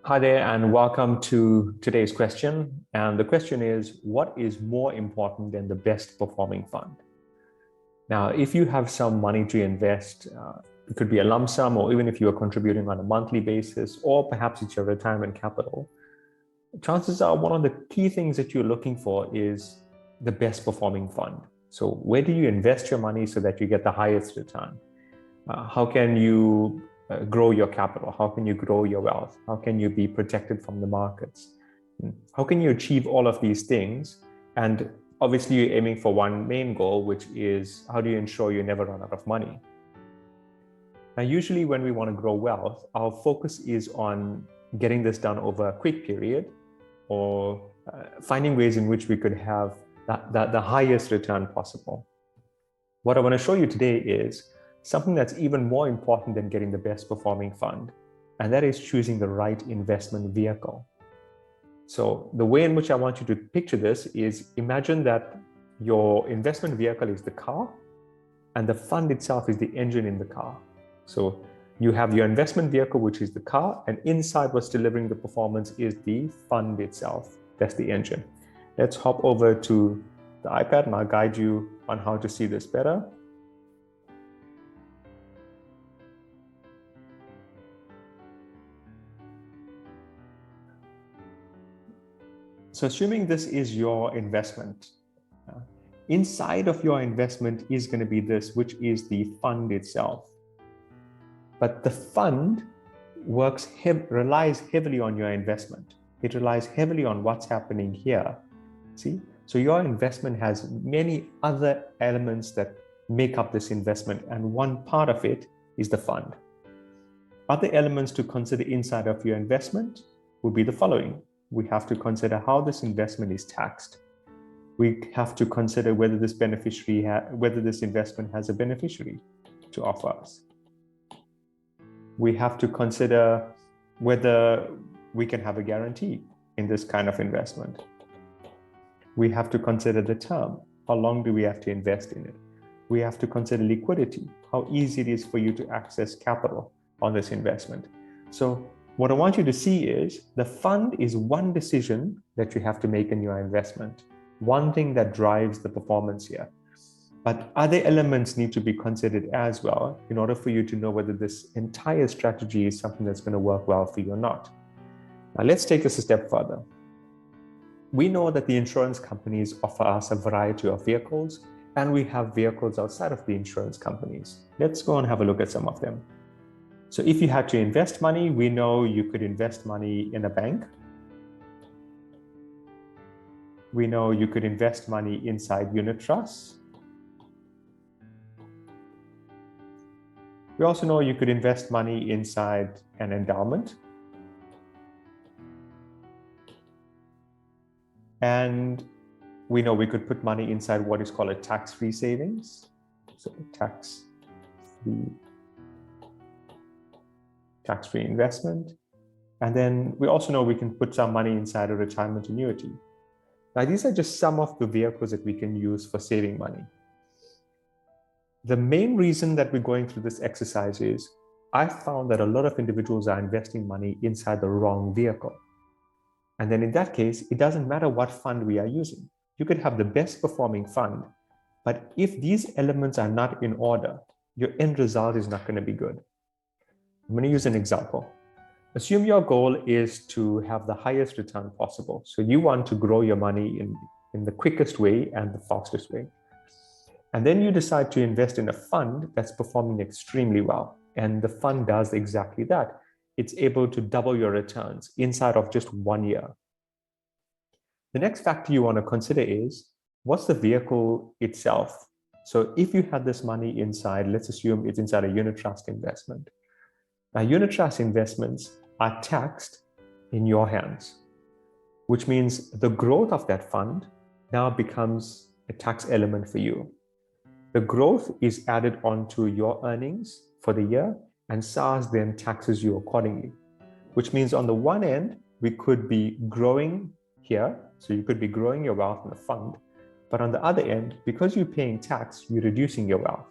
Hi there, and welcome to today's question. And the question is, what is more important than the best performing fund? Now, if you have some money to invest, it could be a lump sum, or even if you are contributing on a monthly basis, or perhaps it's your retirement capital, chances are one of the key things that you're looking for is the best performing fund. So where do you invest your money so that you get the highest return? How can you grow your capital? How can you grow your wealth? How can you be protected from the markets? How can you achieve all of these things? And obviously you're aiming for one main goal, which is how do you ensure you never run out of money? Now, usually when we want to grow wealth, our focus is on getting this done over a quick period, or finding ways in which we could have the highest return possible. What I want to show you today is something that's even more important than getting the best performing fund, and that is choosing the right investment vehicle. So the way in which I want you to picture this is, imagine that your investment vehicle is the car and the fund itself is the engine in the car. So you have your investment vehicle, which is the car, and inside what's delivering the performance is the fund itself. That's the engine. Let's hop over to the iPad and I'll guide you on how to see this better. So assuming this is your investment, inside of your investment is going to be this, which is the fund itself. But the fund relies heavily on your investment. It relies heavily on what's happening here. See? So your investment has many other elements that make up this investment, and one part of it is the fund. Other elements to consider inside of your investment would be the following. We have to consider how this investment is taxed. We have to consider whether this investment has a beneficiary to offer us. We have to consider whether we can have a guarantee in this kind of investment. We have to consider the term. How long do we have to invest in it? We have to consider liquidity, how easy it is for you to access capital on this investment. So what I want you to see is the fund is one decision that you have to make in your investment, one thing that drives the performance here. But other elements need to be considered as well in order for you to know whether this entire strategy is something that's going to work well for you or not. Now, let's take this a step further. We know that the insurance companies offer us a variety of vehicles, and we have vehicles outside of the insurance companies. Let's go and have a look at some of them. So if you had to invest money, we know you could invest money in a bank. We know you could invest money inside unit trusts. We also know you could invest money inside an endowment. And we know we could put money inside what is called a tax-free savings. So tax-free investment. And then we also know we can put some money inside a retirement annuity. Now, these are just some of the vehicles that we can use for saving money. The main reason that we're going through this exercise is I found that a lot of individuals are investing money inside the wrong vehicle. And then in that case, it doesn't matter what fund we are using. You could have the best performing fund, but if these elements are not in order, your end result is not going to be good. I'm going to use an example. Assume your goal is to have the highest return possible. So you want to grow your money in the quickest way and the fastest way. And then you decide to invest in a fund that's performing extremely well. And the fund does exactly that. It's able to double your returns inside of just 1 year. The next factor you want to consider is, what's the vehicle itself? So if you had this money inside, let's assume it's inside a unit trust investment. Now, unit trust investments are taxed in your hands, which means the growth of that fund now becomes a tax element for you. The growth is added onto your earnings for the year, and SARS then taxes you accordingly, which means on the one end, we could be growing here. So you could be growing your wealth in the fund, but on the other end, because you're paying tax, you're reducing your wealth.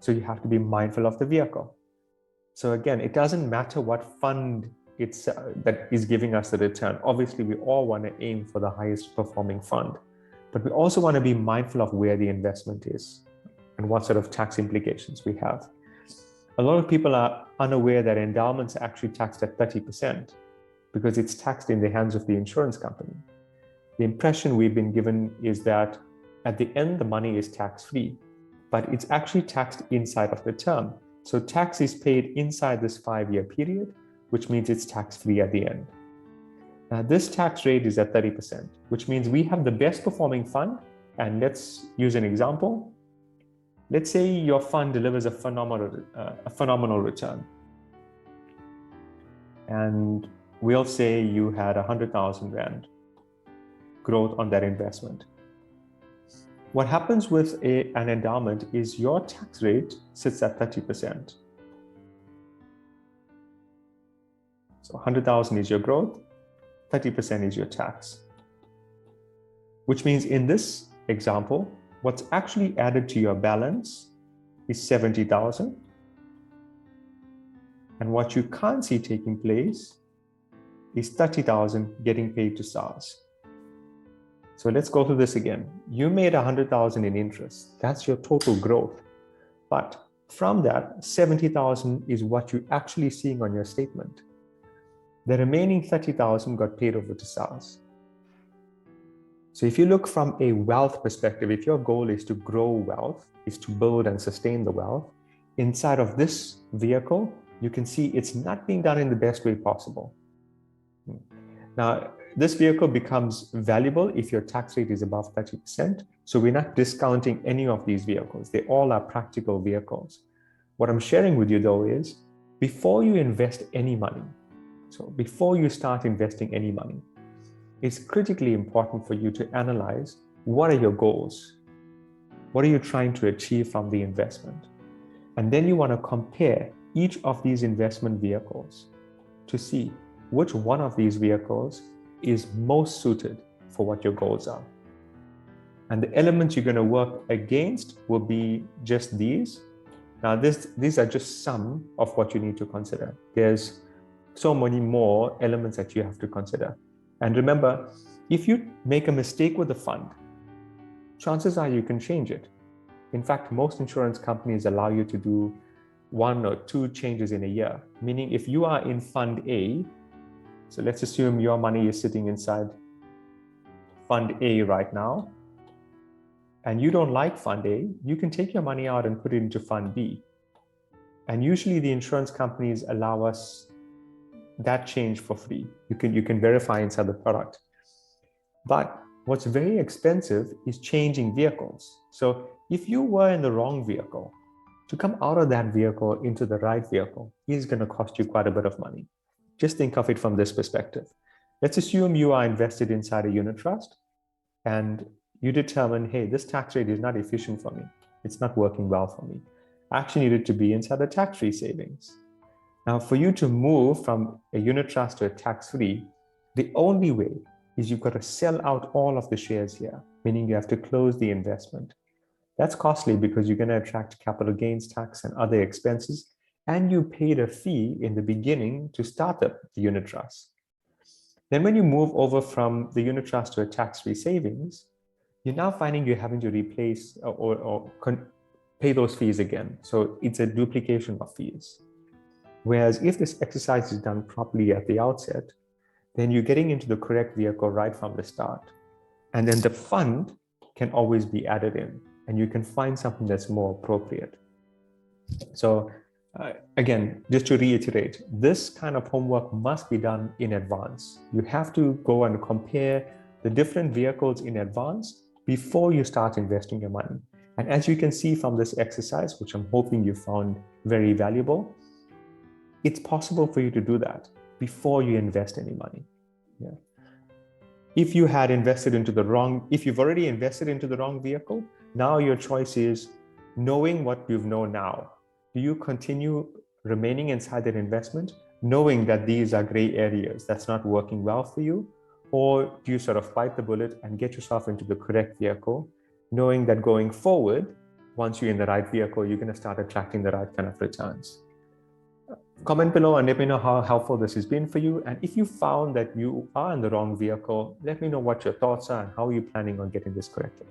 So you have to be mindful of the vehicle. So again, it doesn't matter what fund it's that is giving us the return. Obviously, we all want to aim for the highest performing fund, but we also want to be mindful of where the investment is and what sort of tax implications we have. A lot of people are unaware that endowments are actually taxed at 30% because it's taxed in the hands of the insurance company. The impression we've been given is that at the end, the money is tax-free, but it's actually taxed inside of the term. So tax is paid inside this 5-year period, which means it's tax-free at the end. Now, this tax rate is at 30%, which means we have the best performing fund. And let's use an example. Let's say your fund delivers a phenomenal return. And we'll say you had 100,000 Rand growth on that investment. What happens with an endowment is your tax rate sits at 30%. So 100,000 is your growth, 30% is your tax. Which means in this example, what's actually added to your balance is 70,000. And what you can't see taking place is 30,000 getting paid to SARS. So let's go through this again. You made 100,000 in interest. That's your total growth. But from that, 70,000 is what you're actually seeing on your statement. The remaining 30,000 got paid over to SARS. So if you look from a wealth perspective, if your goal is to grow wealth, is to build and sustain the wealth, inside of this vehicle, you can see it's not being done in the best way possible. Now, this vehicle becomes valuable if your tax rate is above 30%. So we're not discounting any of these vehicles. They all are practical vehicles. What I'm sharing with you though is before you invest any money, so before you start investing any money, it's critically important for you to analyze what are your goals? What are you trying to achieve from the investment? And then you want to compare each of these investment vehicles to see which one of these vehicles is most suited for what your goals are. And the elements you're going to work against will be just these. Now, these are just some of what you need to consider. There's so many more elements that you have to consider. And remember, if you make a mistake with the fund, chances are you can change it. In fact, most insurance companies allow you to do 1 or 2 changes in a year, meaning if you are in Fund A, so let's assume your money is sitting inside Fund A right now, and you don't like Fund A, you can take your money out and put it into Fund B. And usually the insurance companies allow us that change for free. You can verify inside the product. But what's very expensive is changing vehicles. So if you were in the wrong vehicle, to come out of that vehicle into the right vehicle is going to cost you quite a bit of money. Just think of it from this perspective. Let's assume you are invested inside a unit trust and you determine, hey, this tax rate is not efficient for me. It's not working well for me. I actually need it to be inside a tax-free savings. Now, for you to move from a unit trust to a tax-free, the only way is you've got to sell out all of the shares here, meaning you have to close the investment. That's costly because you're going to attract capital gains tax and other expenses, and you paid a fee in the beginning to start up the unit trust. Then when you move over from the unit trust to a tax-free savings, you're now finding you're having to replace or pay those fees again. So it's a duplication of fees. Whereas if this exercise is done properly at the outset, then you're getting into the correct vehicle right from the start. And then the fund can always be added in, and you can find something that's more appropriate. So again, just to reiterate, this kind of homework must be done in advance. You have to go and compare the different vehicles in advance before you start investing your money. And as you can see from this exercise, which I'm hoping you found very valuable, it's possible for you to do that before you invest any money. Yeah. If you had invested into the wrong, if you've already invested into the wrong vehicle, now your choice is knowing what you know now. Do you continue remaining inside that investment, knowing that these are gray areas that's not working well for you? Or do you sort of bite the bullet and get yourself into the correct vehicle, knowing that going forward, once you're in the right vehicle, you're going to start attracting the right kind of returns? Comment below and let me know how helpful this has been for you. And if you found that you are in the wrong vehicle, let me know what your thoughts are and how you're planning on getting this corrected.